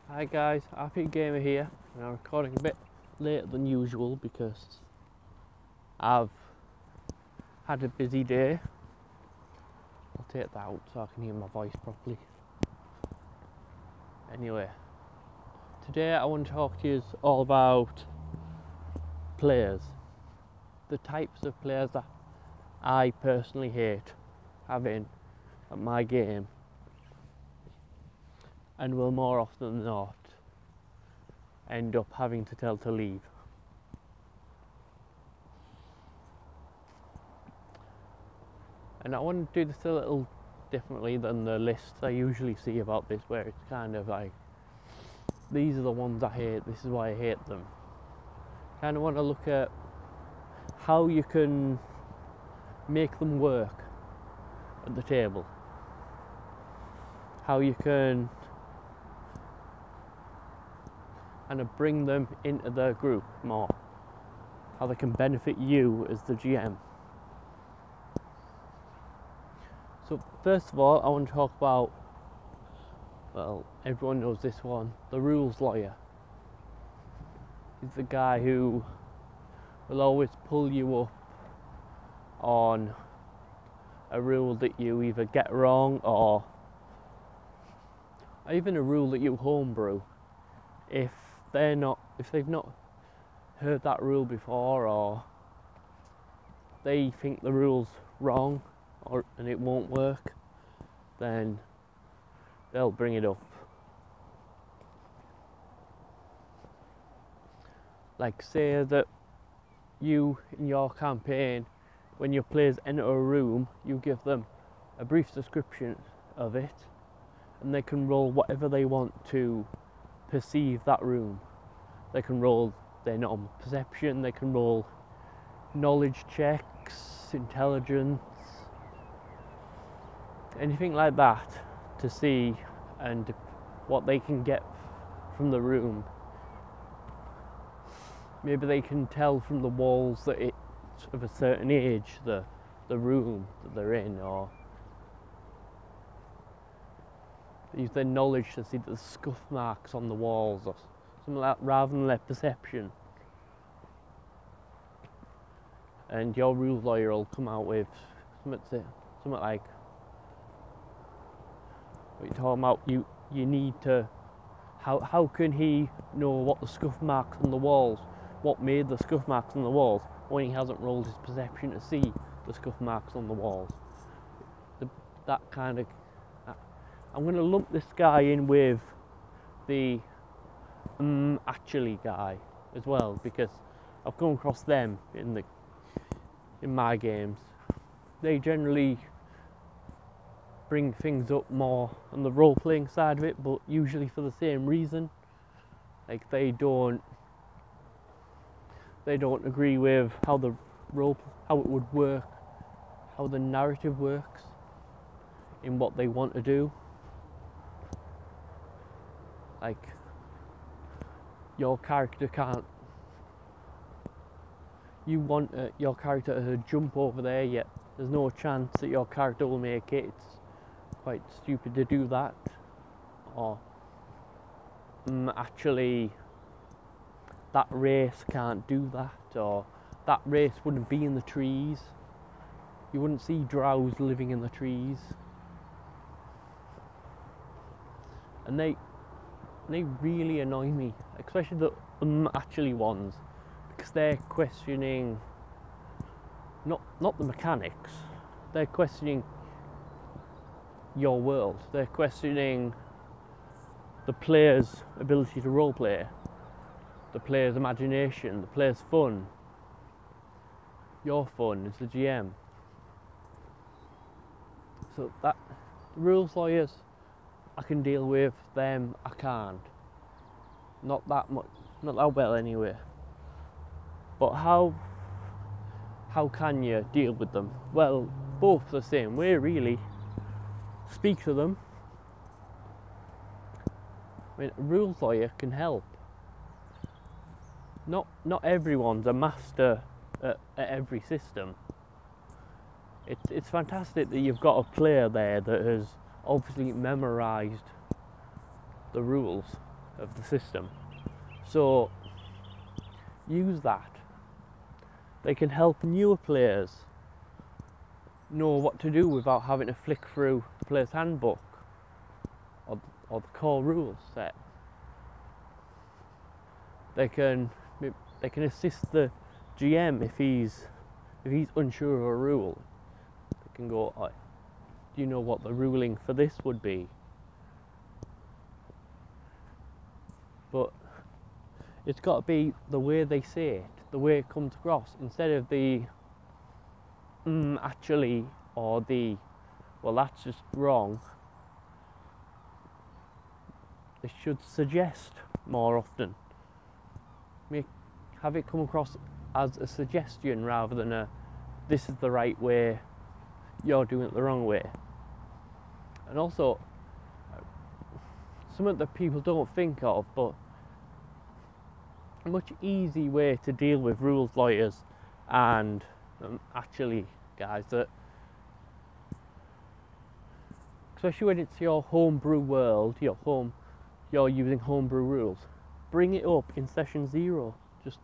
Hi guys, Happy Gamer here, and I'm recording a bit later than usual because I've had a busy day. I'll take that out so I can hear my voice properly. Anyway, today I want to talk to you all about players. The types of players that I personally hate having at my game and will more often than not end up having to tell to leave. And I want to do this a little differently than the lists I usually see about this, where it's kind of like, these are the ones I hate, this is why I hate them. Kind of want to look at how you can make them work at the table. How you can kind of bring them into the group more. How they can benefit you as the GM. So first of all, I want to talk about, well, everyone knows this one, the rules lawyer. He's the guy who will always pull you up on a rule that you either get wrong or even a rule that you homebrew. If they've not heard that rule before, or they think the rule's wrong and it won't work, then they'll bring it up. Like, say that you, in your campaign, when your players enter a room, you give them a brief description of it, and they can roll whatever they want to perceive that room. They can roll their normal perception, they can roll knowledge checks, intelligence, anything like that, to see and what they can get from the room. Maybe they can tell from the walls that it's of a certain age, the room that they're in, or use their knowledge to see the scuff marks on the walls or something like that, rather than their perception. And your rules lawyer will come out with something like, what you're talking about, you need to, how can he know what the scuff marks on the walls, what made the scuff marks on the walls, when he hasn't rolled his perception to see the scuff marks on the walls? That kind of, I'm going to lump this guy in with the actually guy as well, because I've come across them in my games. They generally bring things up more on the role-playing side of it, but usually for the same reason. Like, they don't agree with how it would work, how the narrative works in what they want to do. Like, your character can't, you want your character to jump over there, yet there's no chance that your character will make it. It's quite stupid to do that. Or actually, that race can't do that, or that race wouldn't be in the trees. You wouldn't see drows living in the trees. And they really annoy me, especially the actually ones, because they're questioning not the mechanics, they're questioning your world, they're questioning the player's ability to roleplay, the player's imagination, the player's fun, your fun as the GM. So that, the rules lawyers I can deal with, them I can't. Not that much, not that well anyway. But how can you deal with them? Well, both the same way really. Speak to them. I mean, a rules lawyer can help. Not everyone's a master at every system. It's fantastic that you've got a player there that has obviously memorised the rules, of the system. So use that. They can help newer players know what to do without having to flick through the player's handbook or the core rules set. They can assist the GM if he's unsure of a rule. They can go, oh, do you know what the ruling for this would be? But it's got to be the way they say it, the way it comes across, instead of the actually, or the, well, that's just wrong. They should suggest more often. Have it come across as a suggestion rather than a, this is the right way, you're doing it the wrong way. And also, something that people don't think of, but a much easy way to deal with rules lawyers and actually guys, that especially when it's your homebrew world, you're using homebrew rules, bring it up in session 0. Just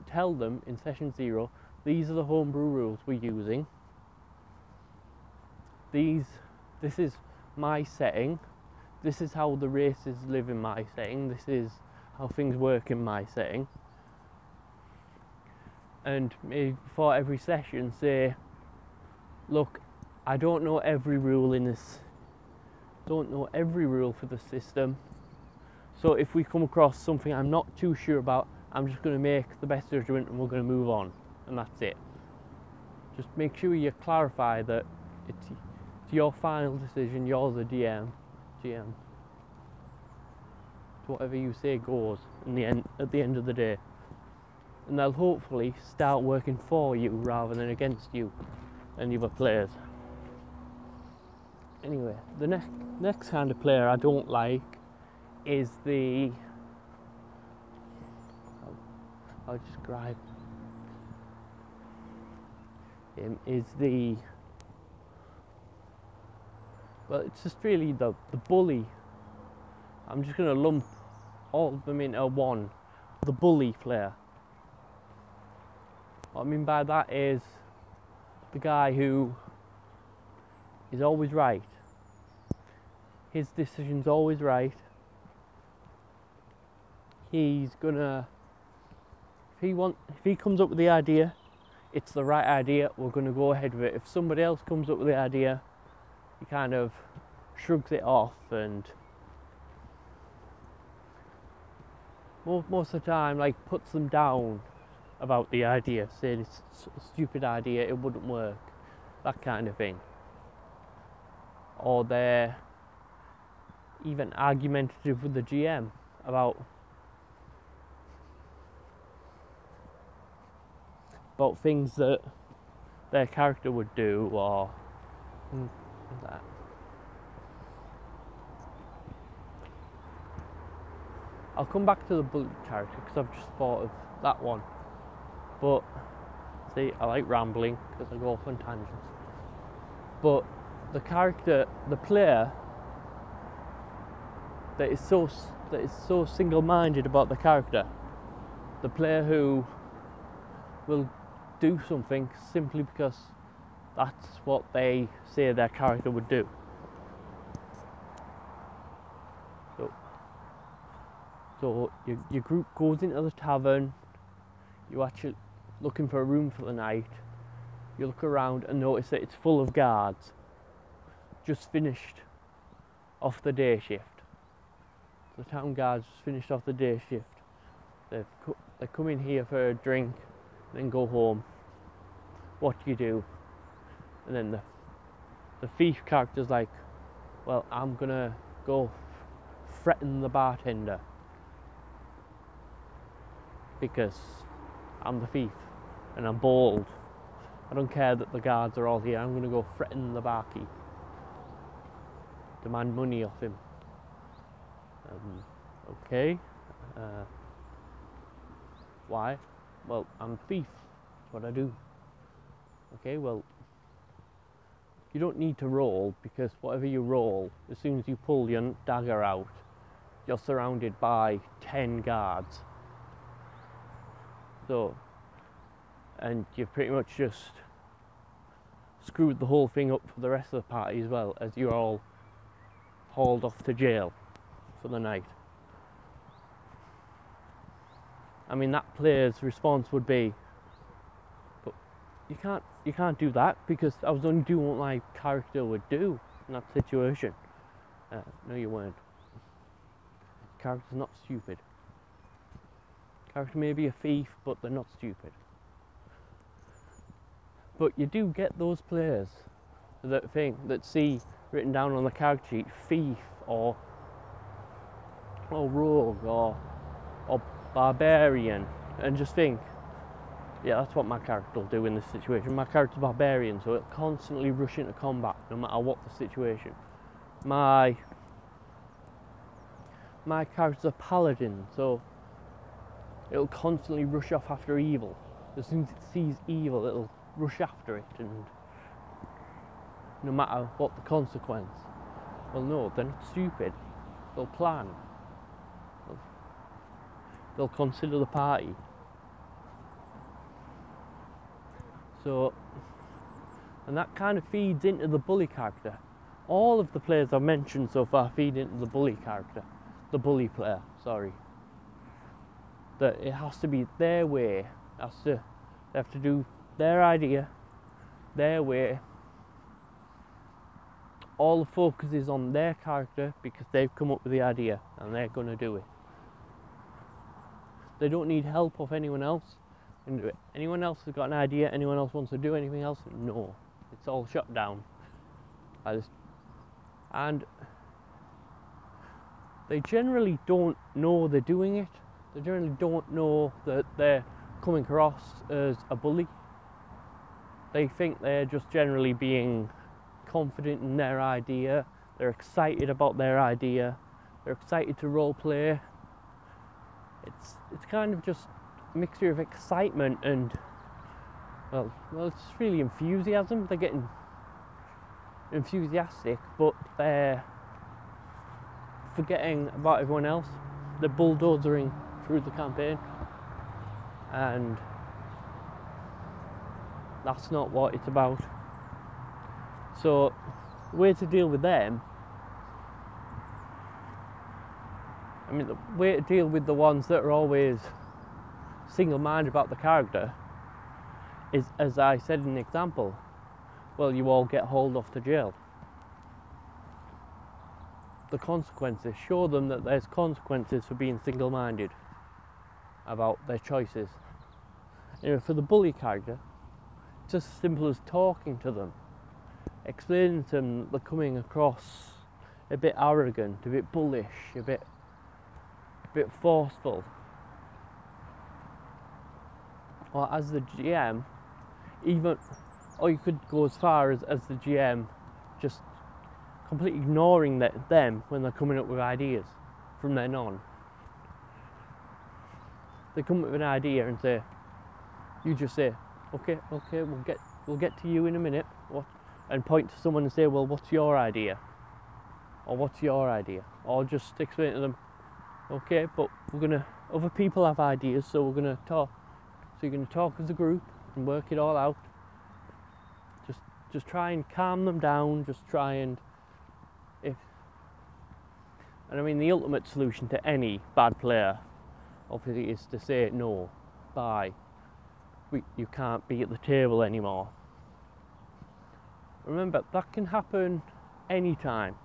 tell them in session 0, these are the homebrew rules we're using. This is my setting. This is how the races live in my setting. This is how things work in my setting. And maybe before every session say, look, I don't know every rule in this, don't know every rule for the system. So if we come across something I'm not too sure about, I'm just going to make the best judgment and we're going to move on. And that's it. Just make sure you clarify that it's your final decision, you're the GM. So whatever you say goes at the end of the day. And they'll hopefully start working for you rather than against you and the other players. Anyway, the next kind of player I don't like is the, I'll describe him, is the, well, it's just really the bully. I'm just going to lump all of them into one, the bully player. What I mean by that is the guy who is always right. His decision's always right. He's gonna, if he comes up with the idea, it's the right idea, we're gonna go ahead with it. If somebody else comes up with the idea, he kind of shrugs it off, and most of the time, like, puts them down about the idea, saying it's a stupid idea, it wouldn't work, that kind of thing. Or they're even argumentative with the GM about things that their character would do, or that. I'll come back to the bully character because I've just thought of that one. But see, I like rambling because I go off on tangents. But the character, the player that is so single-minded about the character, the player who will do something simply because that's what they say their character would do. So your group goes into the tavern, you're actually looking for a room for the night, you look around and notice that it's full of guards, just finished off the day shift. The town guards just finished off the day shift. They come in here for a drink, then go home. What do you do? And then the thief character's like, well, I'm gonna go threaten the bartender because I'm the thief and I'm bold. I don't care that the guards are all here, I'm gonna go threaten the barkeep, demand money off him. Okay. Why? Well, I'm a thief. That's what I do. Okay, well, you don't need to roll, because whatever you roll, as soon as you pull your dagger out, you're surrounded by 10 guards. So, and you've pretty much just screwed the whole thing up for the rest of the party as well, as you're all hauled off to jail for the night. I mean, that player's response would be, but you can't do that, because I was only doing what my character would do in that situation. No, you weren't. Character's not stupid. Character may be a thief, but they're not stupid. But you do get those players that see written down on the character sheet thief or rogue or barbarian, and just think, yeah, that's what my character will do in this situation. My character's barbarian, so it'll constantly rush into combat no matter what the situation. My character's a paladin, so it'll constantly rush off after evil. As soon as it sees evil, it'll rush after it, and no matter what the consequence. Well, no, they're not stupid. They'll plan. They'll consider the party. So, and that kind of feeds into the bully character. All of the players I've mentioned so far feed into the bully character. The bully player, sorry. That it has to be their way. They have to do their idea, their way. All the focus is on their character because they've come up with the idea and they're going to do it. They don't need help of anyone else and do it. Anyone else has got an idea, anyone else wants to do anything else? No. It's all shut down. And they generally don't know they're doing it. They generally don't know that they're coming across as a bully. They think they're just generally being confident in their idea. They're excited about their idea. They're excited to role play. It's kind of just a mixture of excitement and well, it's really enthusiasm. They're getting enthusiastic, but they're forgetting about everyone else. They're bulldozering through the campaign, and that's not what it's about. So the way to deal with them, I mean, the way to deal with the ones that are always single-minded about the character is, as I said in the example, well, you all get hauled off to jail. The consequences, show them that there's consequences for being single-minded about their choices. You know, for the bully character, it's just as simple as talking to them, explaining to them that they're coming across a bit arrogant, a bit bullish, a bit forceful. Or as the GM, or you could go as far as the GM just completely ignoring them when they're coming up with ideas from then on. They come up with an idea and say, you just say, okay, we'll get to you in a minute. What? And point to someone and say, well, what's your idea? Or what's your idea? Or just explain to them, okay, but other people have ideas, so we're gonna talk. So you're gonna talk as a group and work it all out. Just try and calm them down. Just try and I mean, the ultimate solution to any bad player, obviously, is to say no. Bye. You can't be at the table anymore. Remember, that can happen anytime.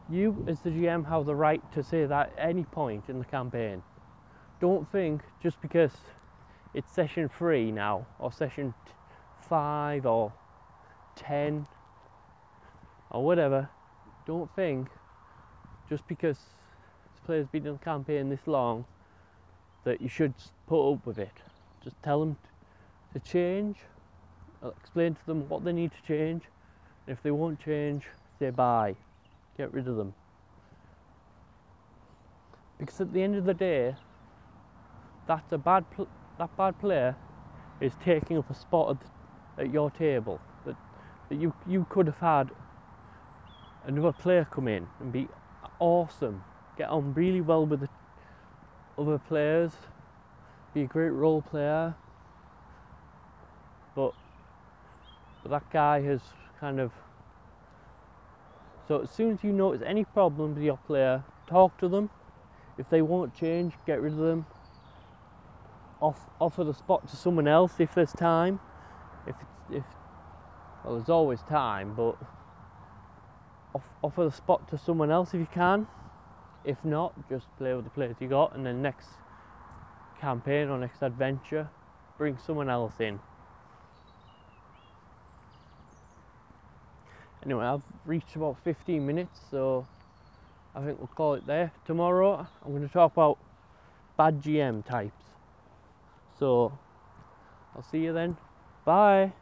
You, as the GM, have the right to say that at any point in the campaign. Don't think just because it's session 3 now, or session 5, or 10, or whatever. Don't think just because this player's been in the campaign this long that you should put up with it. Just tell them to change. Explain to them what they need to change. And if they won't change, say bye. Get rid of them. Because at the end of the day, that bad player is taking up a spot at your table that you could have had another player come in and be awesome, get on really well with the other players, be a great role player, but that guy has kind of... So as soon as you notice any problem with your player, talk to them. If they won't change, get rid of them. Offer the spot to someone else if there's time. Well, there's always time, but offer the spot to someone else if you can. If not, just play with the players you got, and then next campaign or next adventure, bring someone else in. Anyway, I've reached about 15 minutes, so I think we'll call it there. Tomorrow, I'm going to talk about bad GM types. So, I'll see you then. Bye.